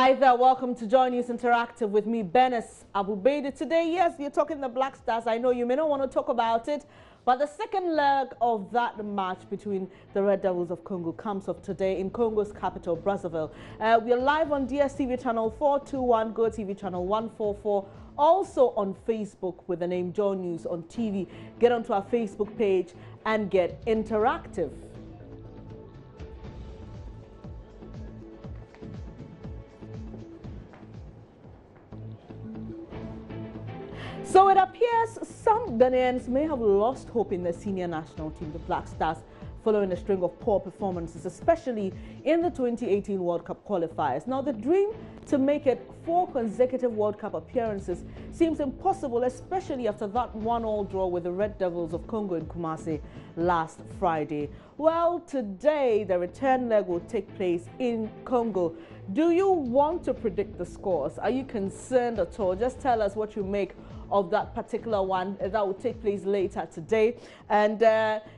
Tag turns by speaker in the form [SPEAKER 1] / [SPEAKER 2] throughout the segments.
[SPEAKER 1] Hi there, welcome to Joy News Interactive with me, Benes Abubaidi. Today, yes, you're talking the Black Stars. I know you may not want to talk about it, but the second leg of that match between the Red Devils of Congo comes off today in Congo's capital, Brazzaville. We are live on DSTV channel 421, GoTV channel 144, also on Facebook with the name Joy News on TV. Get onto our Facebook page and get interactive. So it appears some Ghanaians may have lost hope in the senior national team, the Black Stars, following a string of poor performances, especially in the 2018 World Cup qualifiers. Now, the dream to make it 4 consecutive World Cup appearances seems impossible, especially after that 1-1 draw with the Red Devils of Congo in Kumasi last Friday. Well, today the return leg will take place in Congo. Do you want to predict the scores? Are you concerned at all? Just tell us what you make of that particular one that will take place later today. And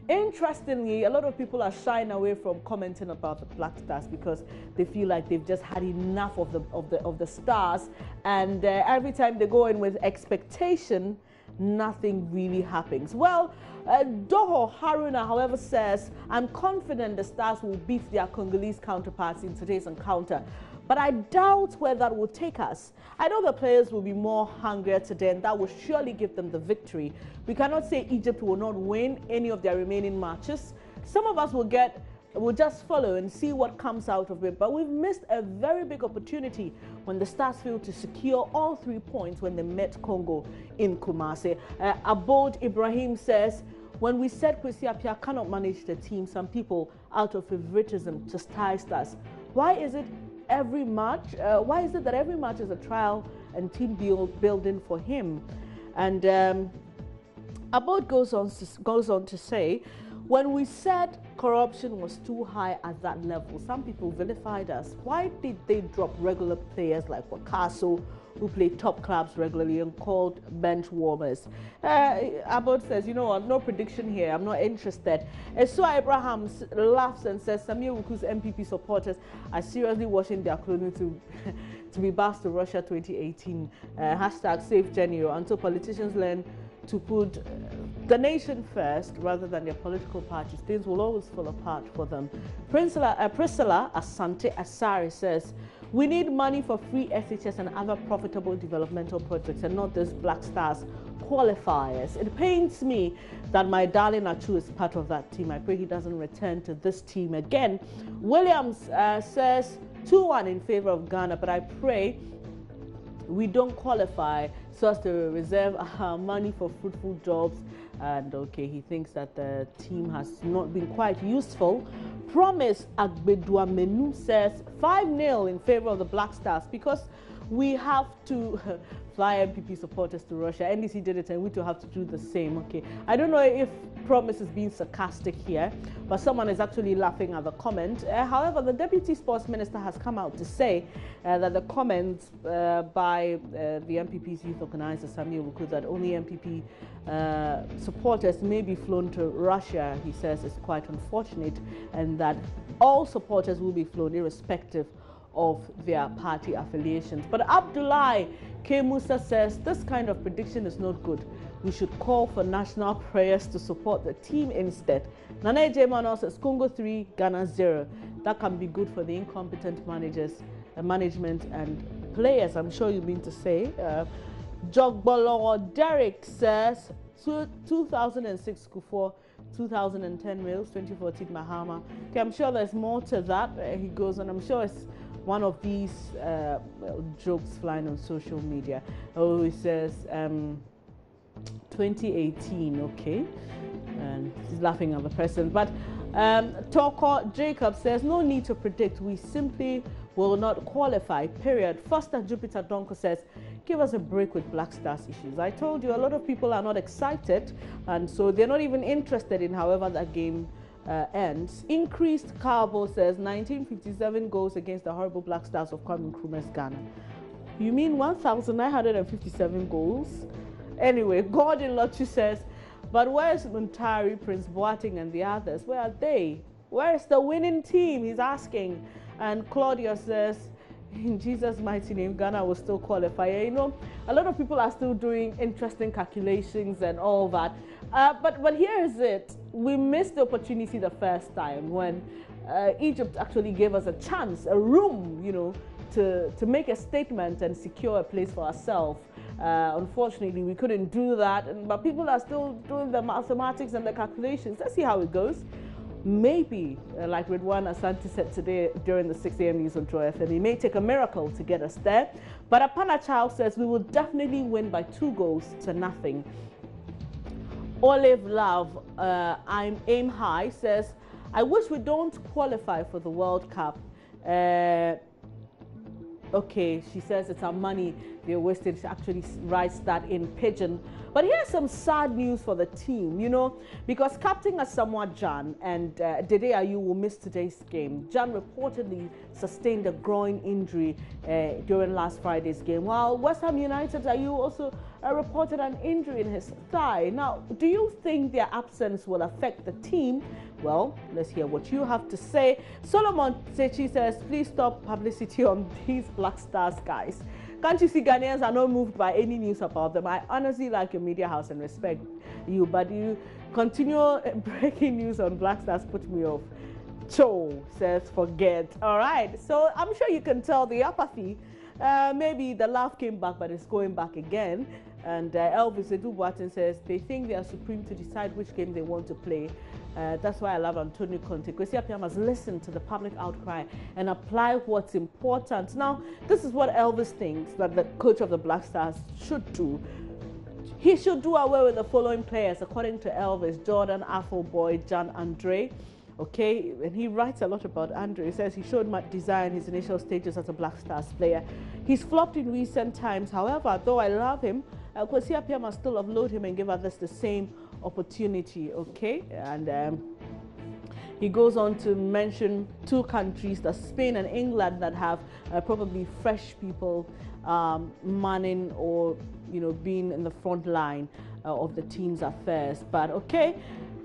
[SPEAKER 1] interestingly, a lot of people are shying away from commenting about the Black Stars because they feel like they've just had enough of the Stars, and every time they go in with expectation, nothing really happens. Well, Doho Haruna, however, says, I'm confident the Stars will beat their Congolese counterparts in today's encounter, but I doubt where that will take us. I know the players will be more hungrier today, and that will surely give them the victory. We cannot say Egypt will not win any of their remaining matches. Some of us will just follow and see what comes out of it. But we've missed a very big opportunity when the Stars failed to secure all 3 points when they met Congo in Kumasi. Abode Ibrahim says, when we said Kwesi Appiah cannot manage the team, some people out of favoritism chastised us. Why is it every match? Why is it that every match is a trial and team building for him? And Abode goes on to say, when we said corruption was too high at that level, some people vilified us. Why did they drop regular players like Wakaso, who play top clubs regularly, and called bench warmers? Abode says, you know what, no prediction here, I'm not interested. So Abraham laughs and says, Samir Wuku's MPP supporters are seriously washing their clothing to be back to Russia 2018. Hashtag save Genio, until politicians learn to put the nation first rather than their political parties, things will always fall apart for them. Priscilla Asante Asari says, we need money for free SHS and other profitable developmental projects, and not this Black Stars qualifiers. It pains me that my darling Achu is part of that team. I pray he doesn't return to this team again. Williams says 2-1 in favor of Ghana, but I pray we don't qualify so as to reserve our money for fruitful jobs. And okay, he thinks that the team has not been quite useful. Promise Agbedua Menu says 5-0 in favor of the Black Stars because we have to fly MPP supporters to Russia. NDC did it and we too have to do the same. Okay, I don't know if Promise is being sarcastic here, but someone is actually laughing at the comment. However, the Deputy Sports Minister has come out to say that the comments by the MPP's youth organizer, Samir Wuku, that only MPP supporters may be flown to Russia, he says is quite unfortunate, and that all supporters will be flown irrespective of their party affiliations. But Abdullahi K. Musa says this kind of prediction is not good. We should call for national prayers to support the team instead. Nana J. says Congo 3, Ghana 0. That can be good for the incompetent management and players, I'm sure you mean to say. Jogbolo Derek says 2006 Kufuor, 2010 Wales, 2014 Mahama. Okay, I'm sure there's more to that. He goes on, I'm sure it's one of these jokes flying on social media. Oh, he says 2018, okay, and he's laughing at the president. But Toko Jacob says no need to predict, we simply will not qualify, period. Foster Jupiter Donko says give us a break with Black Stars issues. I told you a lot of people are not excited, and so they're not even interested in however that game ends. Increased Carbo says 1957 goals against the horrible Black Stars of Kwame Nkrumah's Ghana. You mean 1,957 goals? Anyway, Gordon Lotu says, but where's Muntari, Prince Boateng and the others? Where are they? Where's the winning team? He's asking. And Claudia says, In Jesus' mighty name, Ghana will still qualify. You know, a lot of people are still doing interesting calculations and all that. But here is it. We missed the opportunity the first time when Egypt actually gave us a chance, a room, you know, to make a statement and secure a place for ourselves. Unfortunately, we couldn't do that, but people are still doing the mathematics and the calculations. Let's see how it goes. Maybe, like Ridwan Asante said today during the 6 a.m. news on Joy FM, it may take a miracle to get us there. But Apana Child says we will definitely win by 2-0. Olive Love, I'm aim high, says, I wish we don't qualify for the World Cup. Okay, she says it's our money they're wasted. She actually writes that in Pidgin. But here's some sad news for the team, you know, because Captain Asamoah Gyan and Dede Ayew will miss today's game. Gyan reportedly sustained a groin injury during last Friday's game, while West Ham United's Ayew also reported an injury in his thigh. Now, do you think their absence will affect the team? Well, let's hear what you have to say. Solomon Sechi says, please stop publicity on these Black Stars guys. Can't you see Ghanaians are not moved by any news about them? I honestly like your media house and respect you, but you continue breaking news on Black Stars put me off. Cho says, forget. All right, so I'm sure you can tell the apathy. Maybe the laugh came back, but it's going back again. And Elvis Edubuatin says they think they are supreme to decide which game they want to play. That's why I love Antonio Conte. Kwesi Appiah must listen to the public outcry and apply what's important. Now, this is what Elvis thinks that the coach of the Black Stars should do. He should do away with the following players, according to Elvis: Jordan, Appleboy, John Andre. Okay, and he writes a lot about Andre. He says he showed much desire in his initial stages as a Black Stars player. He's flopped in recent times. However, though I love him, Kwesi Appiah must still offload him and give others the same opportunity. Okay, and he goes on to mention 2 countries, the Spain and England, that have probably fresh people manning or, you know, being in the front line of the team's affairs. But okay.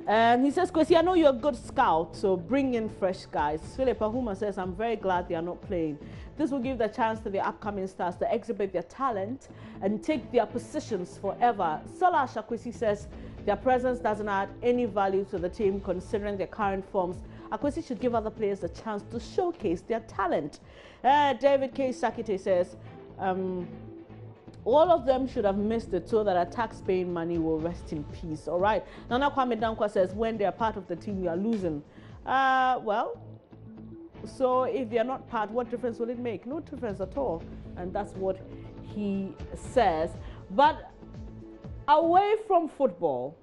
[SPEAKER 1] And he says, Kwesi, I know you're a good scout, so bring in fresh guys. Philip Ahuma says, I'm very glad they are not playing. This will give the chance to the upcoming stars to exhibit their talent and take their positions forever. Salah Shakwesi says, their presence doesn't add any value to the team considering their current forms. Akwesi should give other players a chance to showcase their talent. David K. Sakite says, all of them should have missed it so that our tax-paying money will rest in peace. All right. Nana Kwame Dankwa says, when they are part of the team, you are losing. Well, so if they are not part, what difference will it make? No difference at all. And that's what he says. But away from football,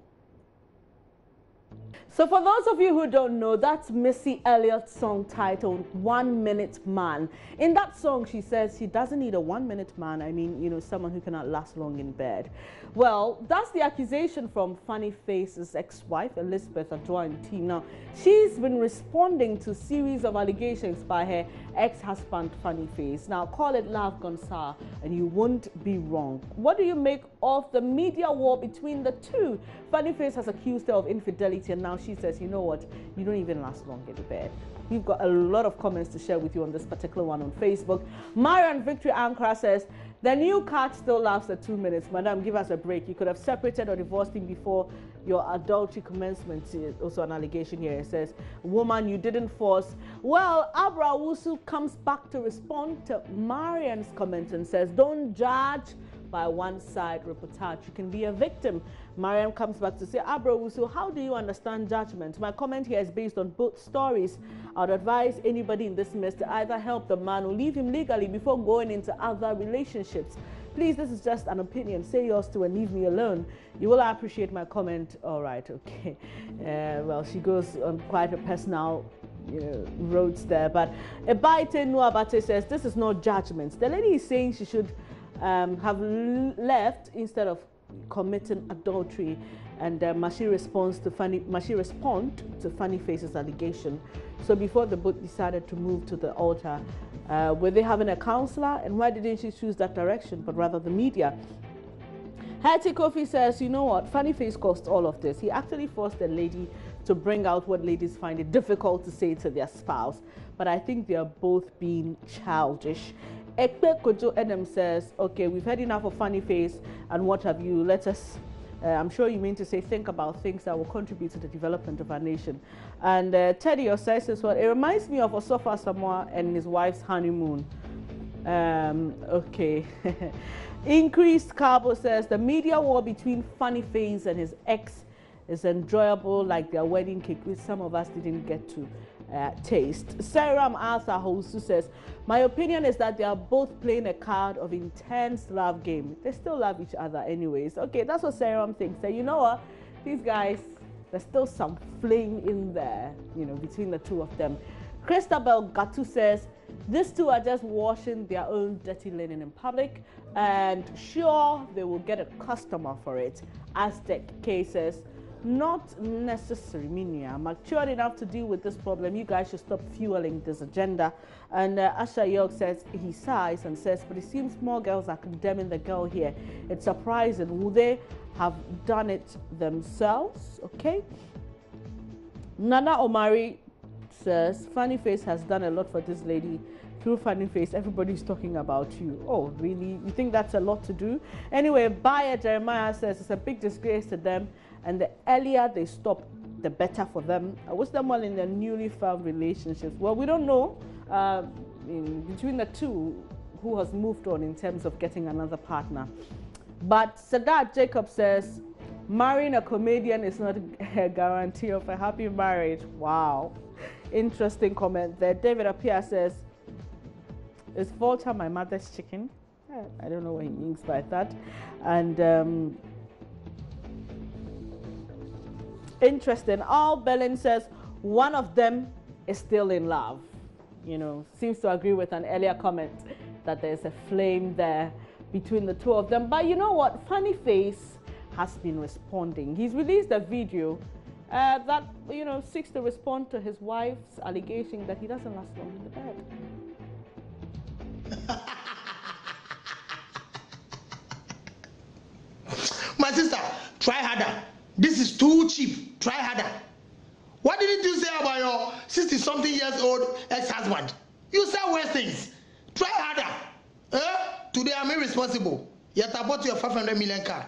[SPEAKER 1] so for those of you who don't know, that's Missy Elliott's song titled 1 Minute Man. In that song, she says she doesn't need a 1 minute man. I mean, you know, someone who cannot last long in bed. Well, that's the accusation from Funny Face's ex-wife, Elizabeth Adjoa-Ntim. Now, she's been responding to a series of allegations by her ex-husband, Funny Face. Now, call it love gone sour, and you won't be wrong. What do you make of the media war between the two? Funny Face has accused her of infidelity, and now she says, you know what, you don't even last long in bed. We've got a lot of comments to share with you on this particular one on Facebook. Marian Victory Ankara says, the new catch still laughs at 2 minutes. Madam, give us a break. You could have separated or divorced him before your adultery commencement. Also an allegation here. It says, woman, you didn't force. Well, Abra Wusu comes back to respond to Marian's comment and says, don't judge by one side reportage. You can be a victim. Mariam comes back to say, Abra Wusu, how do you understand judgment? My comment here is based on both stories. I would advise anybody in this mess to either help the man or leave him legally before going into other relationships. Please, this is just an opinion. Say yours too and leave me alone. You will appreciate my comment. All right, okay. Well, she goes on quite a personal roads there. But Ebaite Nuabate says, this is not judgment. The lady is saying she should have left instead of committing adultery, and must she respond to Funny Face's allegation? So before the book decided to move to the altar, were they having a counselor, and why didn't she choose that direction but rather the media? Hattie Kofi says, you know what, Funny Face caused all of this. He actually forced the lady to bring out what ladies find it difficult to say to their spouse. But I think they are both being childish. Ekpe Kojo Edem says, okay, we've had enough of funny face and what have you. Let us, I'm sure you mean to say, think about things that will contribute to the development of our nation. And Teddy Osai says, well, it reminds me of Osofa Samoa and his wife's honeymoon. Okay. Increased Cabo says, the media war between Funny Face and his ex is enjoyable like their wedding cake, which some of us didn't get to taste. Saram Arthur Hosu says, my opinion is that they are both playing a card of intense love game. They still love each other anyways. Okay, that's what Saram thinks. So you know what? These guys, there's still some flame in there, you know, between the two of them. Christabel Gatu says, these two are just washing their own dirty linen in public, and sure, they will get a customer for it. Aztec K says, not necessary, Minia. Matured enough to deal with this problem. You guys should stop fueling this agenda. And Asha York says, he sighs and says, but it seems more girls are condemning the girl here. It's surprising. Will they have done it themselves? Okay. Nana Omari says, Funny Face has done a lot for this lady. Through Funny Face, everybody's talking about you. Oh, really? You think that's a lot to do? Anyway, Bayer Jeremiah says it's a big disgrace to them, and the earlier they stop, the better for them. I wish them well in their newly found relationships. Well, we don't know between the two who has moved on in terms of getting another partner. But Sadat Jacob says, marrying a comedian is not a guarantee of a happy marriage. Wow. Interesting comment there. David Appiah says, is Volta my mother's chicken? I don't know what he means by that. And interesting. Al Belen says one of them is still in love. You know, seems to agree with an earlier comment that there's a flame there between the two of them. But you know what? Funny Face has been responding. He's released a video that, you know, seeks to respond to his wife's allegation that he doesn't last long in the bed.
[SPEAKER 2] My sister, try harder. This is too cheap. Try harder. What didn't you say about your 60-something years old ex-husband? You said worse things. Try harder. Today I'm irresponsible. Yet I bought you a 500 million car.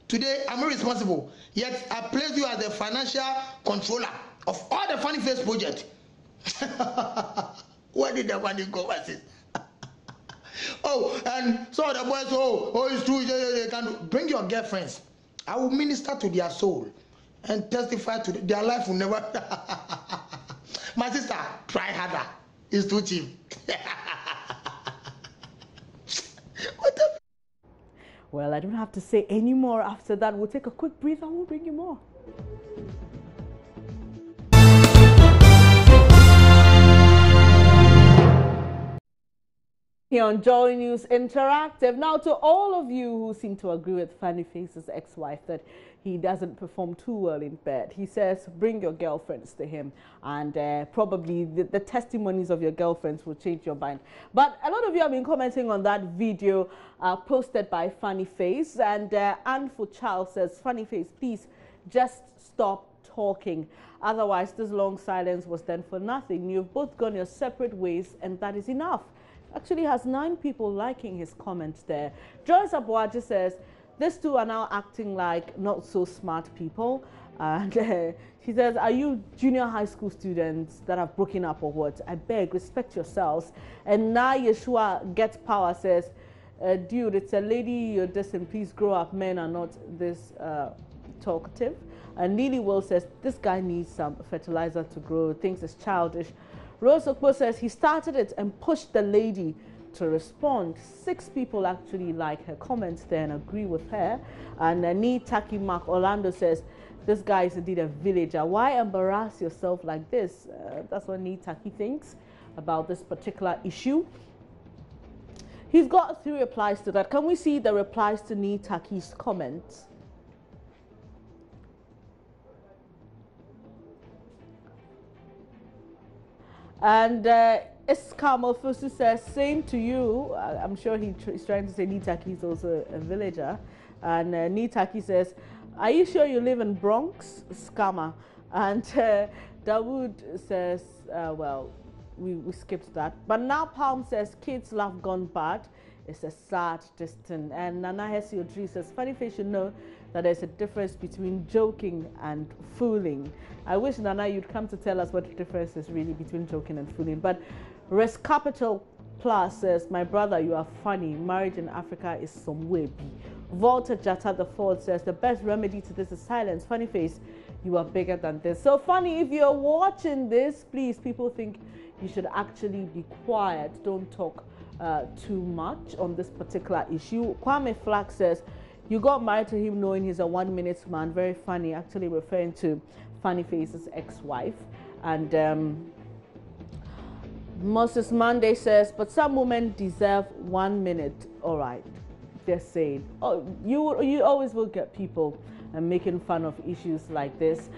[SPEAKER 2] Today I'm irresponsible. Yet I placed you as the financial controller of all the Funny Face project. Where did the money go, my sister? Oh, and so the boys, it's true. They can bring your girlfriends. I will minister to their soul and testify to their life will never. My sister, try harder. It's too cheap. What the?
[SPEAKER 1] Well, I don't have to say any more after that. We'll take a quick breather and we'll bring you more. Here on Joy News Interactive. Now, to all of you who seem to agree with Funny Face's ex-wife that he doesn't perform too well in bed, he says bring your girlfriends to him, and probably the testimonies of your girlfriends will change your mind. But a lot of you have been commenting on that video posted by Funny Face, and Anne Fuchal says, Funny Face, please just stop talking. Otherwise, this long silence was then for nothing. You've both gone your separate ways, and that is enough. Actually has 9 people liking his comments there. Joyce Abuaji says, these two are now acting like not so smart people. And she says, are you junior high school students that have broken up or what? I beg, respect yourselves. And now Yeshua Gets Power says, dude, it's a lady you're dissing. Please grow up. Men are not this talkative. And Lily Will says, this guy needs some fertilizer to grow. Thinks it's childish. Rose Okpo says he started it and pushed the lady to respond. 6 people actually like her comments there and agree with her. And Nee Taki Mark Orlando says, this guy is indeed a villager. Why embarrass yourself like this? That's what Nee Taki thinks about this particular issue. He's got 3 replies to that. Can we see the replies to Nee Taki's comments? And Iskamal Fusu says, same to you. I'm sure he's trying to say Nitaki is also a villager. And Nitaki says, are you sure you live in Bronx? Scammer. And Dawood says, well, we skipped that. But now Palm says kids love gone bad. It's a sad distance. And Nana Hesi Odri says funny face should know that there's a difference between joking and fooling. I wish Nana you'd come to tell us what the difference is really between joking and fooling. But Rest Capital Plus says, my brother, you are funny. Marriage in Africa is some way be. Volta Jata the Fourth says, the best remedy to this is silence. Funny face, you are bigger than this. So Funny, if you're watching this, please, people think you should actually be quiet. Don't talk too much on this particular issue. Kwame Flack says, you got married to him knowing he's a 1 minute man. Very funny, actually referring to Funny Face's ex-wife. And Moses Monday says, but some women deserve 1 minute. All right, just saying. Oh, you always will get people making fun of issues like this.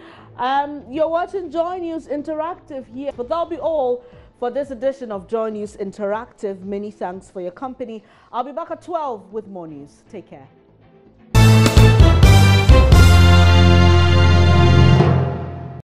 [SPEAKER 1] You're watching Joy News Interactive here. But that'll be all for this edition of Joy News Interactive. Many thanks for your company. I'll be back at 12 with more news. Take care.